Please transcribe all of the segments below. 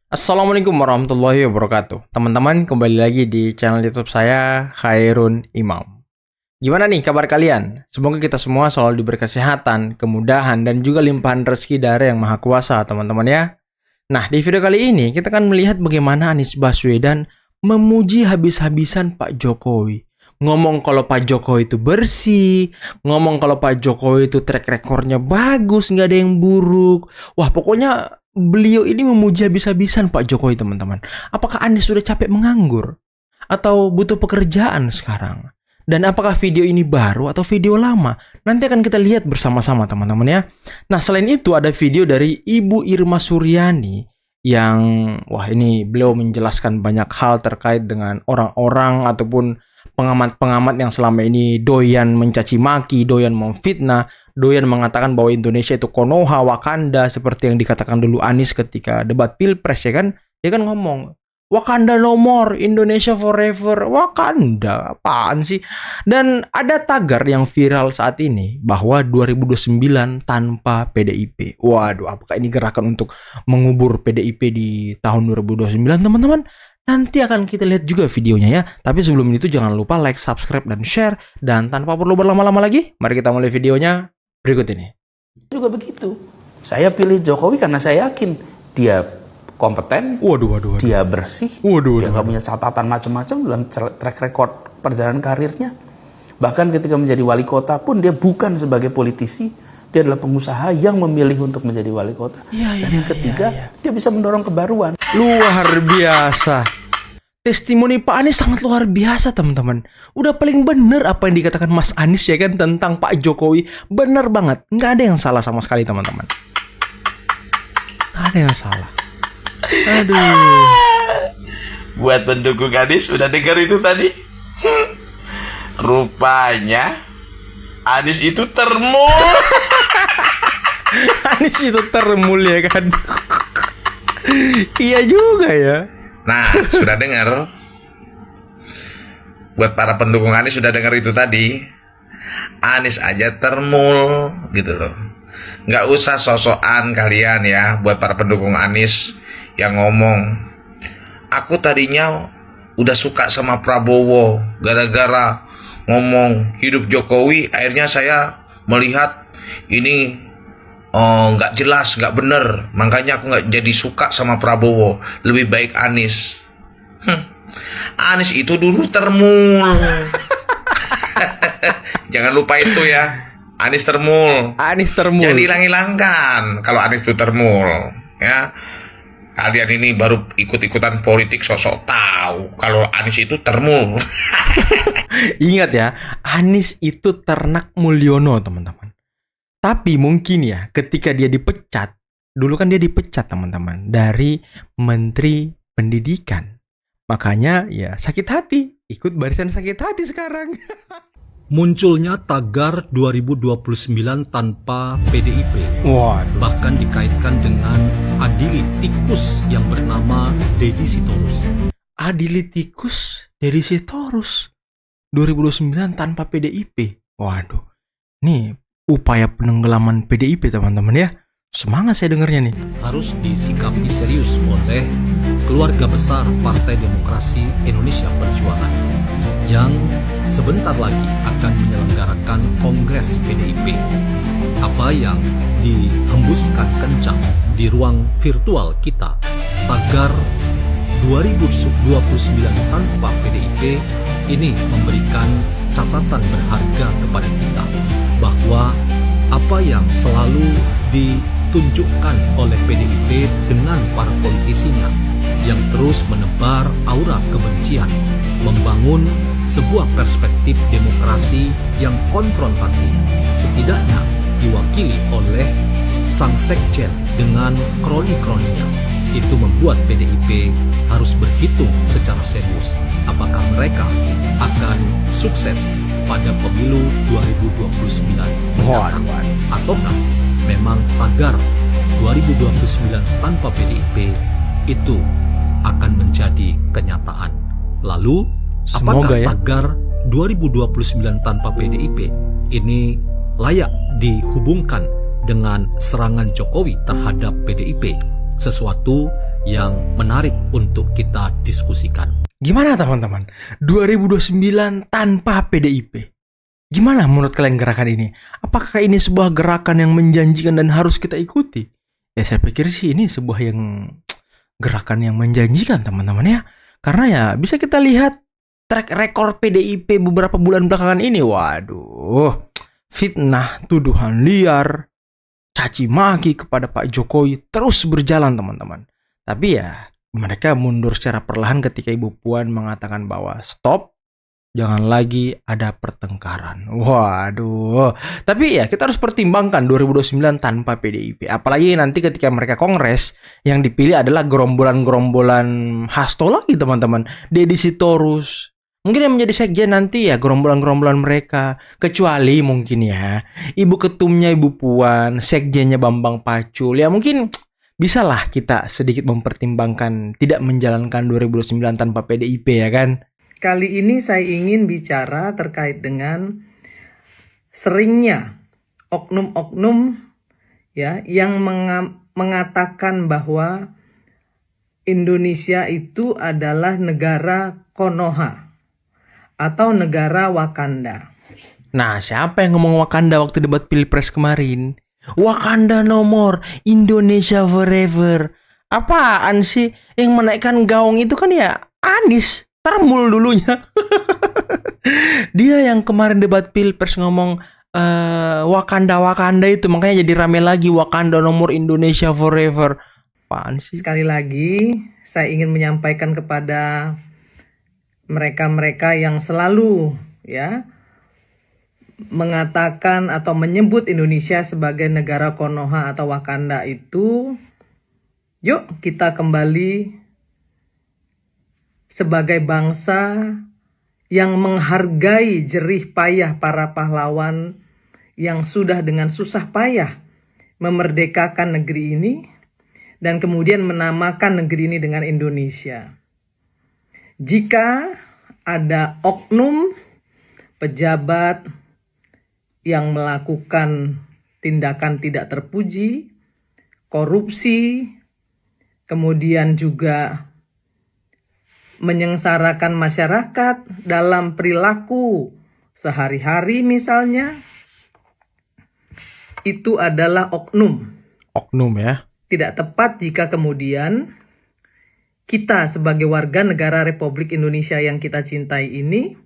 Assalamualaikum warahmatullahi wabarakatuh. Teman-teman, kembali lagi di channel YouTube saya, Khairun Imam. Gimana nih kabar kalian? Semoga kita semua selalu diberi kesehatan, kemudahan, dan juga limpahan rezeki dari Yang Maha Kuasa, teman-teman ya. Nah, di video kali ini kita akan melihat bagaimana Anies Baswedan memuji habis-habisan Pak Jokowi. Ngomong kalau Pak Jokowi itu bersih, ngomong kalau Pak Jokowi itu track recordnya bagus, nggak ada yang buruk. Wah, pokoknya beliau ini memuji habis-habisan Pak Jokowi, teman-teman. Apakah Anies sudah capek menganggur? Atau butuh pekerjaan sekarang? Dan apakah video ini baru atau video lama? Nanti akan kita lihat bersama-sama, teman-teman ya. Nah, selain itu ada video dari Ibu Irma Suryani yang, wah, ini beliau menjelaskan banyak hal terkait dengan orang-orang ataupun pengamat-pengamat yang selama ini doyan mencaci maki, doyan memfitnah, doyan mengatakan bahwa Indonesia itu Konoha, Wakanda, seperti yang dikatakan dulu Anies ketika debat Pilpres, ya kan? Dia kan ngomong, Wakanda no more, Indonesia forever. Wakanda, apaan sih? Dan ada tagar yang viral saat ini bahwa 2029 tanpa PDIP. Waduh, apakah ini gerakan untuk mengubur PDIP di tahun 2029, teman-teman? Nanti akan kita lihat juga videonya ya. Tapi sebelum itu jangan lupa like, subscribe, dan share. Dan tanpa perlu berlama-lama lagi, mari kita mulai videonya berikut ini. Juga begitu. Saya pilih Jokowi karena saya yakin dia kompeten, Waduh. dia bersih, dia nggak punya catatan macam-macam dalam track record perjalanan karirnya. Bahkan ketika menjadi wali kota pun dia bukan sebagai politisi, dia adalah pengusaha yang memilih untuk menjadi wali kota. Dan yang ketiga, dia bisa mendorong kebaruan. Luar biasa. Testimoni Pak Anies sangat luar biasa, teman-teman. Udah paling bener apa yang dikatakan Mas Anies ya kan tentang Pak Jokowi. Bener banget. Nggak ada yang salah sama sekali, teman-teman. Nggak ada yang salah. Aduh. Buat pendukung Anies udah dengar itu tadi? Rupanya Anies itu termul. Anies itu termul ya kan. Iya juga ya. Nah, sudah dengar? Buat para pendukung Anies sudah dengar itu tadi? Anies aja termul gitu loh. Nggak usah sosokan kalian ya. Buat para pendukung Anies yang ngomong, aku tadinya udah suka sama Prabowo, gara-gara ngomong hidup Jokowi, akhirnya saya melihat ini nggak jelas, nggak bener, makanya aku nggak jadi suka sama Prabowo, lebih baik Anies. Anies itu dulu termul. Jangan lupa itu ya, Anies termul. Anies termul. Jangan hilang-hilangkan kalau Anies itu termul ya. Kalian ini baru ikut-ikutan politik sosok tahu kalau Anies itu termul. Ingat ya, Anies itu ternak Mulyono, teman-teman. Tapi mungkin ya, ketika dia dipecat, dulu kan dia dipecat, teman-teman, dari Menteri Pendidikan. Makanya ya sakit hati, ikut barisan sakit hati sekarang. Munculnya tagar 2029 tanpa PDIP. Waduh. Bahkan dikaitkan dengan adili tikus yang bernama Deddy Sitorus. Adili tikus dari Sitorus 2029 tanpa PDIP. Waduh. Nih upaya penenggelaman PDIP, teman-teman ya. Semangat saya dengarnya nih. Harus disikapi serius oleh keluarga besar Partai Demokrasi Indonesia Perjuangan yang sebentar lagi akan menyelenggarakan Kongres PDIP. Apa yang dihembuskan kencang di ruang virtual kita, tagar 2029 tanpa PDIP ini memberikan catatan berharga kepada kita bahwa apa yang selalu ditunjukkan oleh PDIP dengan para politisinya yang terus menebar aura kebencian, membangun sebuah perspektif demokrasi yang konfrontatif, setidaknya diwakili oleh sang sekjen dengan kroni-kroninya. Itu membuat PDIP harus berhitung secara serius apakah mereka akan sukses pada pemilu 2029 mendatang, ataukah memang tagar 2029 tanpa PDIP itu akan menjadi kenyataan. Lalu, apakah tagar 2029 tanpa PDIP ini layak dihubungkan dengan serangan Jokowi terhadap PDIP? Sesuatu yang menarik untuk kita diskusikan. Gimana teman-teman? 2029 tanpa PDIP. Gimana menurut kalian gerakan ini? Apakah ini sebuah gerakan yang menjanjikan dan harus kita ikuti? Ya saya pikir sih ini sebuah gerakan yang menjanjikan teman-teman ya. Karena ya bisa kita lihat track record PDIP beberapa bulan belakangan ini. Waduh, fitnah, tuduhan liar, caci maki kepada Pak Jokowi terus berjalan teman-teman. Tapi ya mereka mundur secara perlahan ketika Ibu Puan mengatakan bahwa stop, jangan lagi ada pertengkaran. Waduh. Tapi ya kita harus pertimbangkan 2029 tanpa PDIP. Apalagi nanti ketika mereka kongres, yang dipilih adalah gerombolan-gerombolan Hasto lagi teman-teman. Deddy Sitorus. Mungkin yang menjadi sekjen nanti ya gerombolan-gerombolan mereka. Kecuali mungkin ya Ibu Ketumnya Ibu Puan, sekjennya Bambang Pacul. Ya mungkin bisalah kita sedikit mempertimbangkan tidak menjalankan 2029 tanpa PDIP ya kan. Kali ini saya ingin bicara terkait dengan seringnya oknum-oknum ya yang mengatakan bahwa Indonesia itu adalah negara Konoha atau negara Wakanda. Nah, siapa yang ngomong Wakanda waktu debat Pilpres kemarin? Wakanda no more, Indonesia forever. Apaan sih? Yang menaikkan gaung itu kan ya Anies. Termul dulunya. Dia yang kemarin debat Pilpres ngomong Wakanda itu, makanya jadi rame lagi Wakanda nomor Indonesia forever. Apaan sih? Sekali lagi saya ingin menyampaikan kepada mereka-mereka yang selalu ya mengatakan atau menyebut Indonesia sebagai negara Konoha atau Wakanda itu, yuk kita kembali sebagai bangsa yang menghargai jerih payah para pahlawan yang sudah dengan susah payah memerdekakan negeri ini dan kemudian menamakan negeri ini dengan Indonesia. Jika ada oknum pejabat yang melakukan tindakan tidak terpuji, korupsi, kemudian juga menyengsarakan masyarakat dalam perilaku sehari-hari misalnya, itu adalah oknum. Oknum ya. Tidak tepat jika kemudian kita sebagai warga negara Republik Indonesia yang kita cintai ini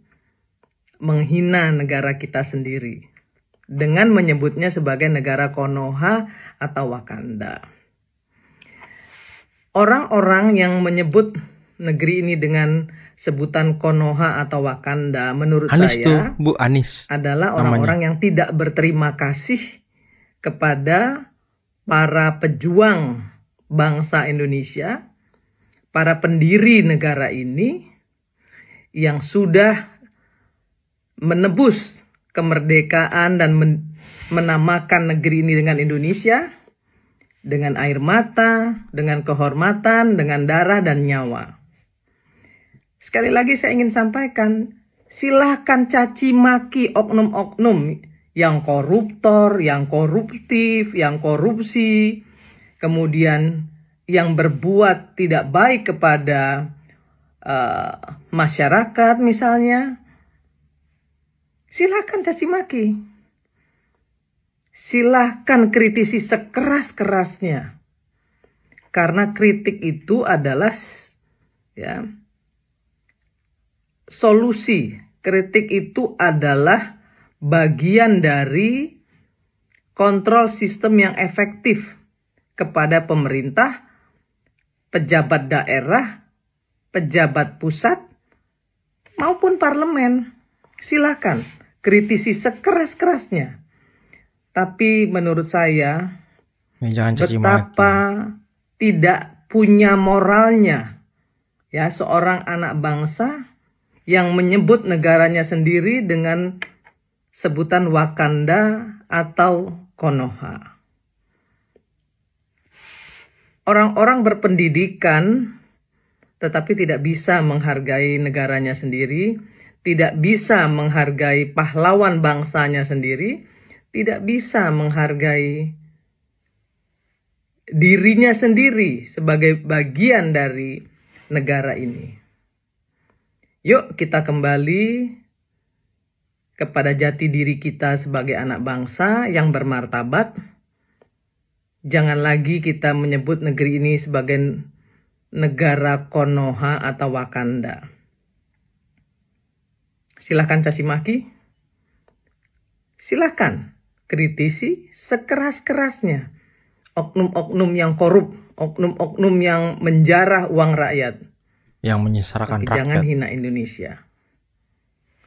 menghina negara kita sendiri dengan menyebutnya sebagai negara Konoha atau Wakanda. Orang-orang yang menyebut negeri ini dengan sebutan Konoha atau Wakanda menurut Anies saya tuh, Bu Anies adalah orang-orang yang tidak berterima kasih kepada para pejuang bangsa Indonesia, para pendiri negara ini yang sudah menebus kemerdekaan dan menamakan negeri ini dengan Indonesia dengan air mata, dengan kehormatan, dengan darah dan nyawa. Sekali lagi saya ingin sampaikan, silahkan caci maki oknum-oknum yang koruptor, yang koruptif, yang korupsi, kemudian yang berbuat tidak baik kepada masyarakat misalnya. Silahkan caci maki. Silahkan kritisi sekeras-kerasnya. Karena kritik itu adalah ya, solusi. Kritik itu adalah bagian dari kontrol sistem yang efektif kepada pemerintah, pejabat daerah, pejabat pusat, maupun parlemen. Silakan kritisi sekeras-kerasnya. Tapi menurut saya, jangan caci betapa tidak punya moralnya ya seorang anak bangsa yang menyebut negaranya sendiri dengan sebutan Wakanda atau Konoha. Orang-orang berpendidikan tetapi tidak bisa menghargai negaranya sendiri, tidak bisa menghargai pahlawan bangsanya sendiri, tidak bisa menghargai dirinya sendiri sebagai bagian dari negara ini. Yuk kita kembali kepada jati diri kita sebagai anak bangsa yang bermartabat. Jangan lagi kita menyebut negeri ini sebagai negara Konoha atau Wakanda. Silahkan caci maki. Silahkan kritisi sekeras-kerasnya oknum-oknum yang korup, oknum-oknum yang menjarah uang rakyat. Yang menyengsarakan Tapi rakyat. jangan hina Indonesia.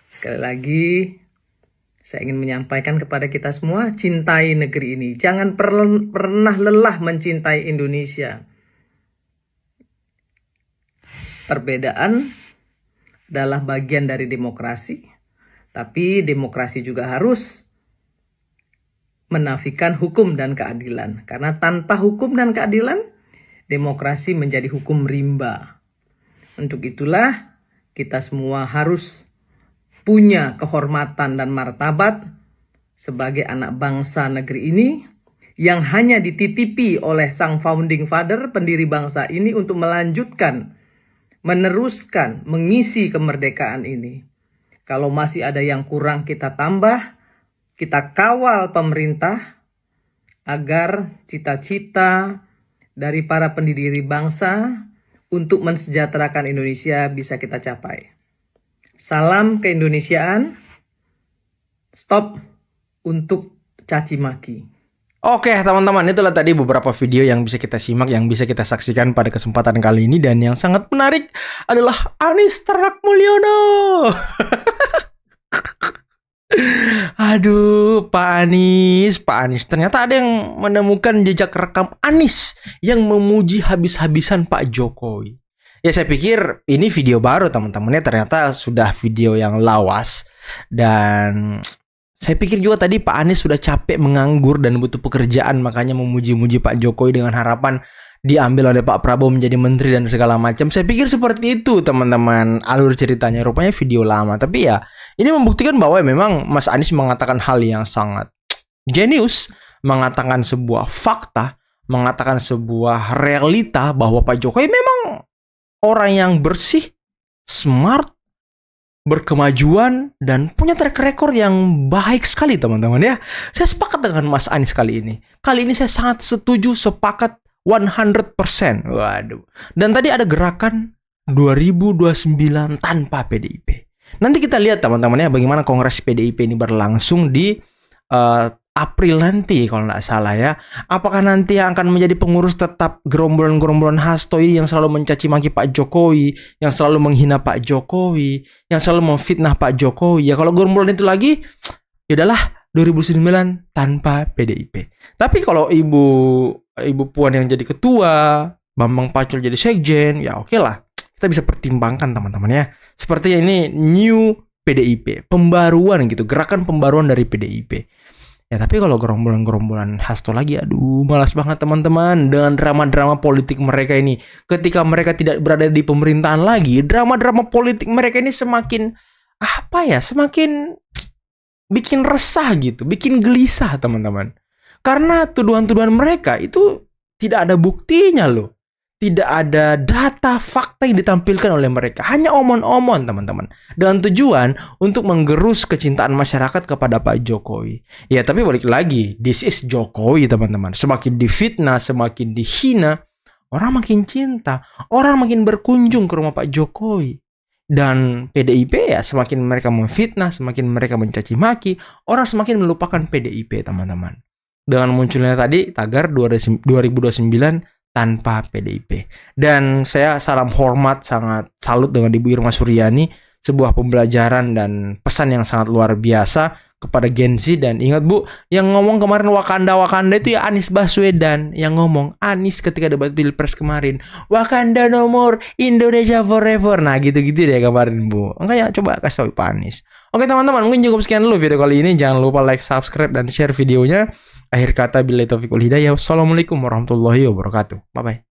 Sekali lagi, saya ingin menyampaikan kepada kita semua, cintai negeri ini. Jangan pernah lelah mencintai Indonesia. Perbedaan adalah bagian dari demokrasi, tapi demokrasi juga harus menafikan hukum dan keadilan. Karena tanpa hukum dan keadilan, demokrasi menjadi hukum rimba. Untuk itulah kita semua harus punya kehormatan dan martabat sebagai anak bangsa negeri ini yang hanya dititipi oleh sang founding father, pendiri bangsa ini untuk melanjutkan, meneruskan, mengisi kemerdekaan ini. Kalau masih ada yang kurang kita tambah, kita kawal pemerintah agar cita-cita dari para pendiri bangsa untuk mensejahterakan Indonesia bisa kita capai. Salam keindonesiaan. Stop untuk caci maki. Oke teman-teman, itulah tadi beberapa video yang bisa kita simak, yang bisa kita saksikan pada kesempatan kali ini. Dan yang sangat menarik adalah Anies Ternak Mulyono. Aduh, Pak Anies. Ternyata ada yang menemukan jejak rekam Anies yang memuji habis-habisan Pak Jokowi. Ya saya pikir ini video baru teman-temannya, ternyata sudah video yang lawas. Dan saya pikir juga tadi Pak Anies sudah capek menganggur dan butuh pekerjaan, makanya memuji-muji Pak Jokowi dengan harapan diambil oleh Pak Prabowo menjadi menteri dan segala macam. Saya pikir seperti itu teman-teman alur ceritanya. Rupanya video lama. Tapi ya ini membuktikan bahwa memang Mas Anies mengatakan hal yang sangat jenius, mengatakan sebuah fakta, mengatakan sebuah realita bahwa Pak Jokowi memang orang yang bersih, smart, berkemajuan, dan punya track record yang baik sekali teman-teman ya. Saya sepakat dengan Mas Anies kali ini. Kali ini saya sangat setuju, sepakat 100%. Waduh. Dan tadi ada gerakan 2029 tanpa PDIP. Nanti kita lihat teman-teman ya bagaimana kongres PDIP ini berlangsung di April nanti kalau nggak salah ya. Apakah nanti yang akan menjadi pengurus tetap gerombolan-gerombolan Hasto yang selalu mencaci maki Pak Jokowi, yang selalu menghina Pak Jokowi, yang selalu memfitnah Pak Jokowi. Ya kalau gerombolan itu lagi, ya udahlah 2009 tanpa PDIP. Tapi kalau Ibu Puan yang jadi ketua, Bambang Pacul jadi sekjen, ya oke lah. Kita bisa pertimbangkan teman-teman ya. Sepertinya ini new PDIP, pembaruan gitu, gerakan pembaruan dari PDIP. Ya tapi kalau gerombolan-gerombolan Hasto lagi, aduh malas banget teman-teman dengan drama-drama politik mereka ini. Ketika mereka tidak berada di pemerintahan lagi, drama-drama politik mereka ini semakin semakin bikin resah gitu, bikin gelisah teman-teman. Karena tuduhan-tuduhan mereka itu tidak ada buktinya loh. Tidak ada data, fakta yang ditampilkan oleh mereka. Hanya omon-omon teman-teman. Dengan tujuan untuk menggerus kecintaan masyarakat kepada Pak Jokowi. Ya tapi balik lagi, this is Jokowi teman-teman. Semakin difitnah, semakin dihina, orang makin cinta. Orang makin berkunjung ke rumah Pak Jokowi. Dan PDIP ya semakin mereka memfitnah, semakin mereka mencaci maki, orang semakin melupakan PDIP teman-teman. Dengan munculnya tadi tagar 2029 tanpa PDIP. Dan saya salam hormat, sangat salut dengan Ibu Irma Suryani. Sebuah pembelajaran dan pesan yang sangat luar biasa kepada Gen Z. Dan ingat Bu, yang ngomong kemarin Wakanda itu ya Anies Baswedan. Yang ngomong Anies ketika debat Pilpres kemarin, Wakanda no more, Indonesia forever. Nah gitu-gitu deh kemarin Bu. Makanya coba kasih tahu Pak Anies. Oke teman-teman, mungkin cukup sekian dulu video kali ini. Jangan lupa like, subscribe, dan share videonya. Akhir kata billahi taufiq wal hidayah. Wassalamualaikum warahmatullahi wabarakatuh. Bye bye.